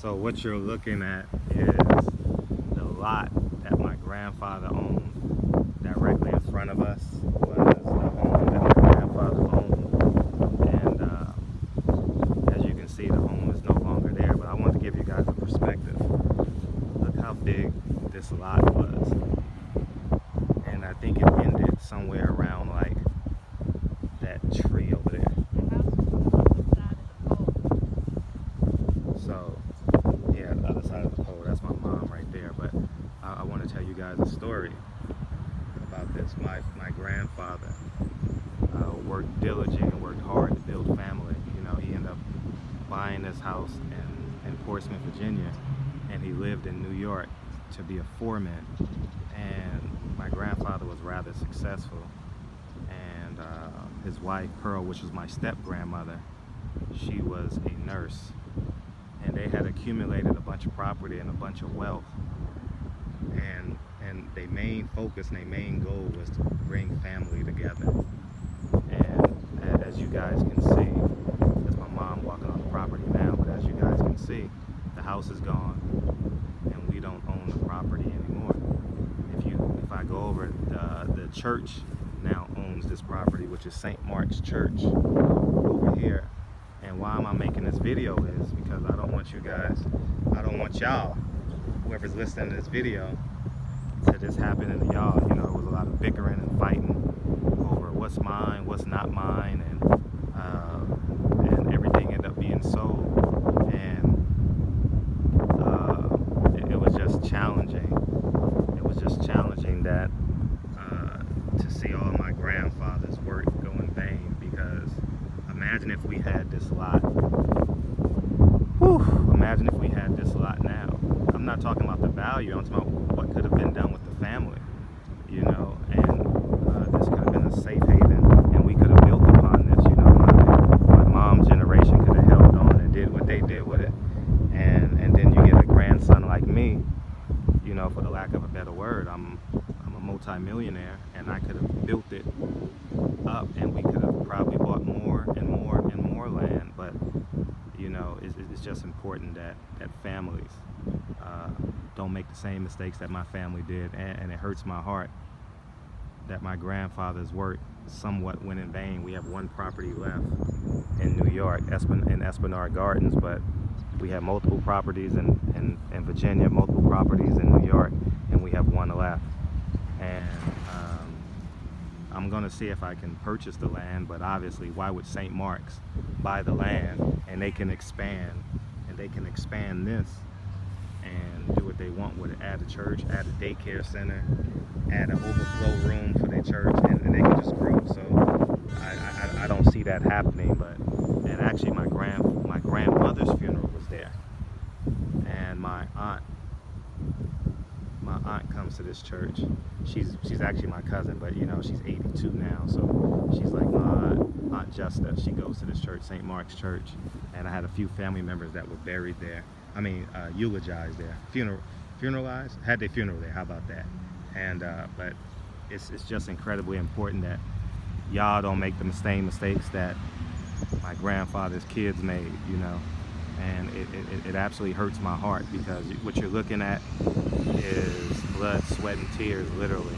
So what you're looking at is the lot that my grandfather owned. Directly in front of us was the home that my grandfather owned. And as you can see, the home is no longer there, but I want to give you guys a perspective. Look how big this lot was. And I think it ended somewhere around like that tree over there. So, yeah, the other side of the pole, that's my mom right there. But I want to tell you guys a story about this. My grandfather worked diligently and worked hard to build family. You know, he ended up buying this house in Portsmouth, Virginia, and he lived in New York to be a foreman. And my grandfather was rather successful. And his wife, Pearl, which was my step-grandmother, she was a nurse. And they had accumulated a bunch of property and a bunch of wealth. And their main focus and their main goal was to bring family together. And as you guys can see, that's my mom walking on the property now, but as you guys can see, the house is gone and we don't own the property anymore. If I go over, the church now owns this property, which is St. Mark's Church over here. And why am I making this video is because I don't want y'all, whoever's listening to this video, to this happening to y'all. You know, there was a lot of bickering and fighting over what's mine, what's not mine, and everything ended up being sold. And it was just challenging. It was just challenging that to see all my grandfather's work go in vain, because imagine if we had this lot. Imagine if we had this lot now. I'm not talking about the value, I'm talking about what could have been done with the family, you know, and this could have been a safe haven, and we could have built upon this, you know. My mom's generation could have held on and did what they did with it, and then you get a grandson like me, you know, for the lack of a better word, I'm a multi-millionaire, and I could have built it up, and we could have probably bought more and more and more land. But you know, it's just important that families don't make the same mistakes that my family did, and it hurts my heart that my grandfather's work somewhat went in vain. We have one property left in New York, in Esplanade Gardens, but we have multiple properties in Virginia, multiple properties in New York, and we have one left. And I'm gonna see if I can purchase the land, but obviously, why would St. Mark's buy the land and they can expand this and do what they want with it? Add a church, add a daycare center, add an overflow room for their church, and they can just grow. So I don't see that happening. But and actually, my grandmother's funeral was there, and my aunt comes to this church. She's actually my cousin, but you know, she's 82 now, so she's like my aunt Justa. She goes to this church, St. Mark's Church, and I had a few family members that were buried there. I mean, eulogized there, funeralized, had their funeral there. How about that? And but it's just incredibly important that y'all don't make the same mistakes that my grandfather's kids made, you know. And it absolutely hurts my heart, because what you're looking at is blood, sweat, and tears, literally,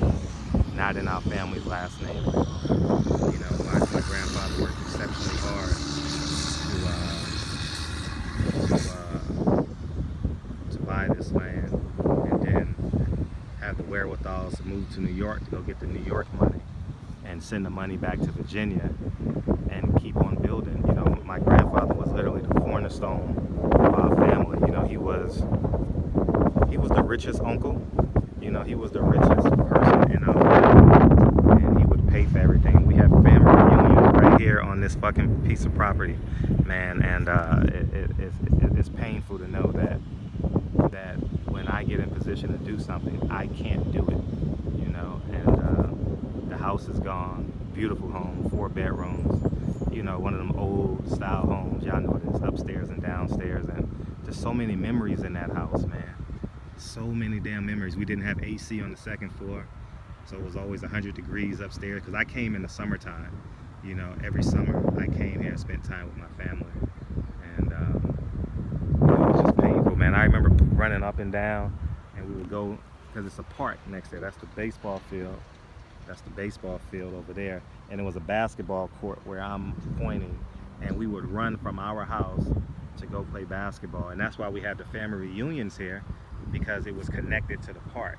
not in our family's last name. You know, my grandfather worked exceptionally hard to buy this land, and then have the wherewithal to move to New York to go get the New York money and send the money back to Virginia and keep on building. You know, my grandfather was literally the cornerstone of our family. You know, he was the richest uncle. You know, he was the richest person in our family, and he would pay for everything. We have family reunions right here on this fucking piece of property, man, and it's painful to know that when I get in position to do something, I can't do it, you know. And the house is gone. Beautiful home, 4 bedrooms, you know, one of them old style homes, y'all know this, upstairs and downstairs, and just so many memories in that house, man. So many damn memories. We didn't have AC on the 2nd floor, so it was always 100 degrees upstairs, because I came in the summertime. You know, every summer I came here and spent time with my family, and it was just painful. running up and down, and we would go, because it's a park next there. That's the baseball field. That's the baseball field over there. And it was a basketball court where I'm pointing, and we would run from our house to go play basketball. And that's why we had the family reunions here, because it was connected to the park.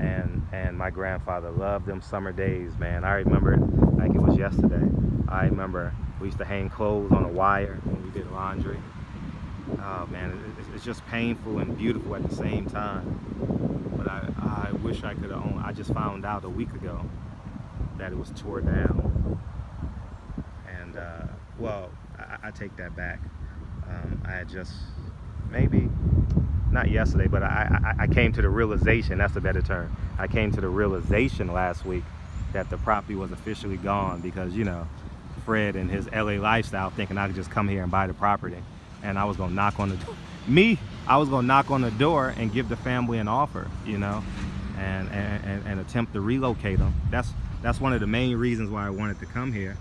And my grandfather loved them summer days, man. I remember it like it was yesterday. I remember we used to hang clothes on a wire when we did laundry. Oh man, it's just painful and beautiful at the same time. But I wish I could have owned. I just found out a week ago that it was tore down. And well, I take that back. I had just, maybe not yesterday, but I came to the realization, that's a better term. I came to the realization last week that the property was officially gone, because, you know, Fred and his LA lifestyle, thinking I could just come here and buy the property. And I was gonna knock on the door. I was gonna knock on the door and give the family an offer, you know, and attempt to relocate them. That's one of the main reasons why I wanted to come here.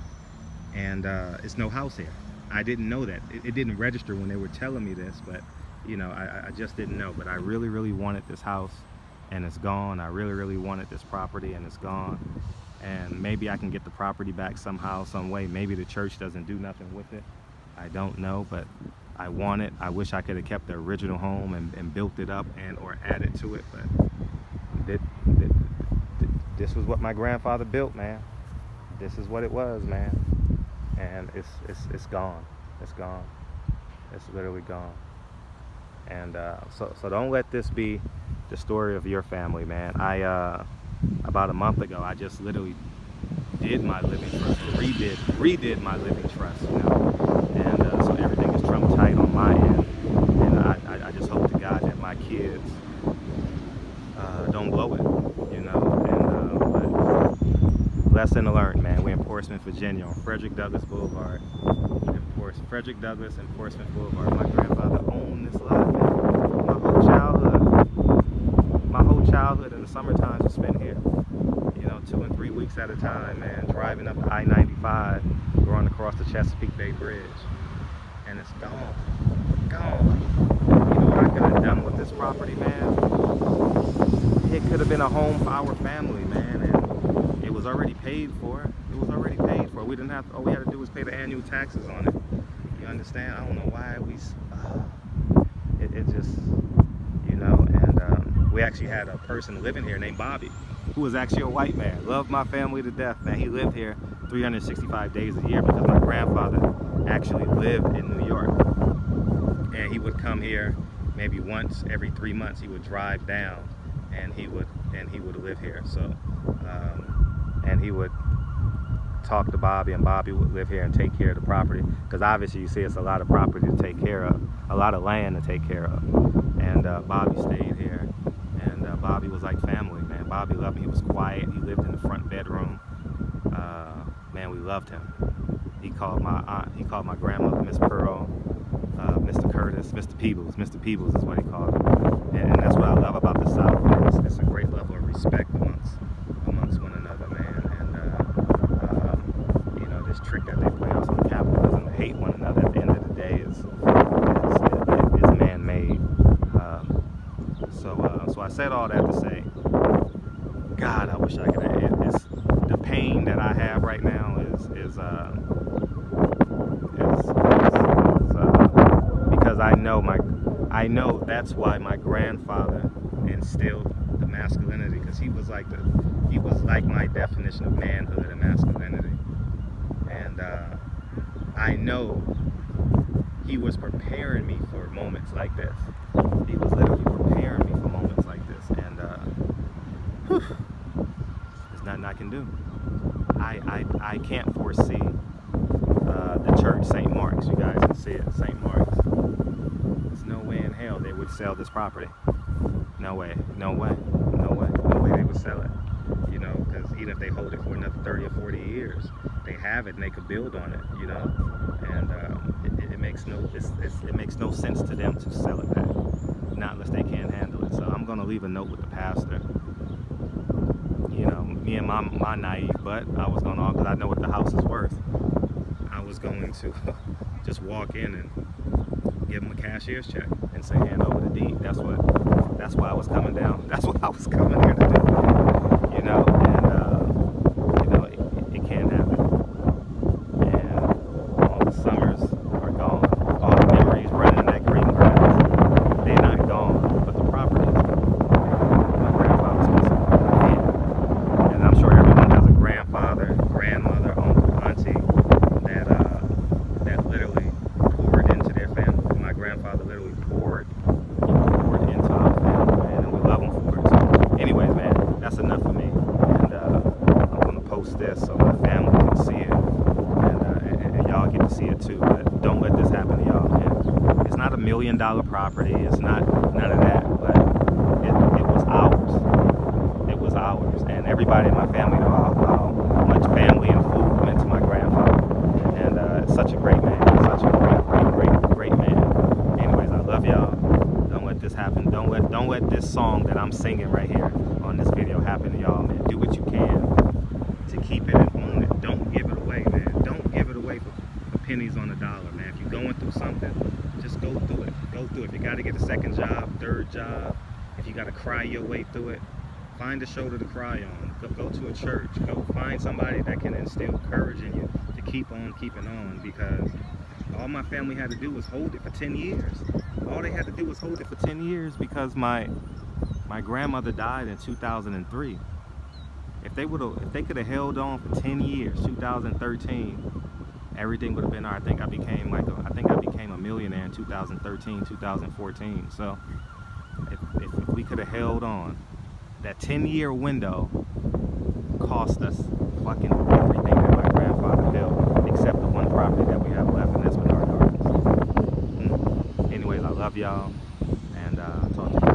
And it's no house here. I didn't know that. It didn't register when they were telling me this, but you know, I just didn't know. But I really, really wanted this house, and it's gone. I really, really wanted this property, and it's gone. And maybe I can get the property back somehow, some way. Maybe the church doesn't do nothing with it. I don't know, but I want it. I wish I could have kept the original home and built it up and or added to it, but this was what my grandfather built, man. This is what it was, man. And it's gone. It's gone. It's literally gone. And so don't let this be the story of your family, man. About a month ago, I just literally did my living trust, redid my living trust, you know. And so everything is Trump tight on my end. And I just hope to God that my kids don't blow it, you know. And but lesson learned, man. We're in Portsmouth, Virginia, on Frederick Douglass Boulevard. Frederick Douglass and Portsmouth Boulevard. My grandfather owned this lot, man. My whole childhood in the summer times was spent here. You know, 2 and 3 weeks at a time, man. Driving up I-95, going across the Chesapeake Bay Bridge. And it's gone. Gone. You know what I could have done with this property, man? It could have been a home for our family, man. And it was already paid for. It was already paid for. We didn't have to, all we had to do was pay the annual taxes on it. You understand? I don't know why it just, you know. And we actually had a person living here named Bobby, who was actually a white man. Loved my family to death, man. He lived here 365 days a year because my grandfather actually lived in New York. And he would come here maybe once every 3 months. He would drive down and he would live here. So and he would talk to Bobby, and Bobby would live here and take care of the property, because obviously you see it's a lot of property to take care of, a lot of land to take care of. And Bobby stayed here, and Bobby was like family, man. Bobby loved me. He was quiet. He lived in the front bedroom. Man, we loved him. He called my aunt, he called my grandmother Miss Pearl, Mr. Curtis, Mr. Peebles. Mr. Peebles is what he called him. And that's what I love about the South, man. It's a great level of respect amongst one another, man. And you know, this trick that they play us on capitalism to hate one another at the end of the day is man-made. So I said all that to say, God, I wish I could have. It's the pain that I have right now is because I know that's why my grandfather instilled the masculinity, because he was like my definition of manhood and masculinity. And I know he was preparing me for moments like this. He was literally preparing me for moments like this. And there's nothing I can do. I can't foresee the church, St. Mark's. You guys can see it, St. Mark's. There's no way in hell they would sell this property. No way, no way, no way, no way they would sell it. You know, because even if they hold it for another 30 or 40 years, they have it and they could build on it. You know, and it makes no sense to them to sell it back, not unless they can't handle it. So I'm gonna leave a note with the pastor. You know, me and my naive butt, I was gonna, because I know what the house is worth, I was going to just walk in and give them a cashier's check and say hand over the deed. That's why I was coming down. That's what I was coming here to do. You know, and you know, it can't happen. And all the summers are gone. All the memories running in that green grass, they're not gone, but the property is gone. My grandfather's missing. Yeah. And I'm sure everyone has a grandfather, grandmother, uncle, auntie that literally poured into their family. My grandfather literally poured into our family, man, and we love him for it. So, anyways, man, that's enough for me. And I'm gonna post this so my family can see it, and y'all get to see it too. But don't let this happen to y'all, man. It's not $1 million property. It's not none of that. But it was ours. It was ours, and everybody in my family know how much family and food meant to my grandfather. And such a great man. Such a great man. Anyways, I love y'all. Don't let this happen. Don't let this song that I'm singing right here on this video happen to y'all, man. Do what you can to keep it and own it. Don't give it away, man. Don't give it away for pennies on the dollar, man. If you're going through something, just go through it. Go through it. If you got to get a second job, third job, if you got to cry your way through it, find a shoulder to cry on. Go to a church. Go find somebody that can instill courage in you to keep on keeping on, because all my family had to do was hold it for 10 years. All they had to do was hold it for 10 years because my grandmother died in 2003. If they could have held on for 10 years, 2013, everything would have been alright. I think I became a millionaire in 2013, 2014. So if we could have held on, that 10-year window cost us fucking everything that my grandfather built, except the one property that we have left, and that's Menard Gardens. Anyways, I love y'all, and talk to you.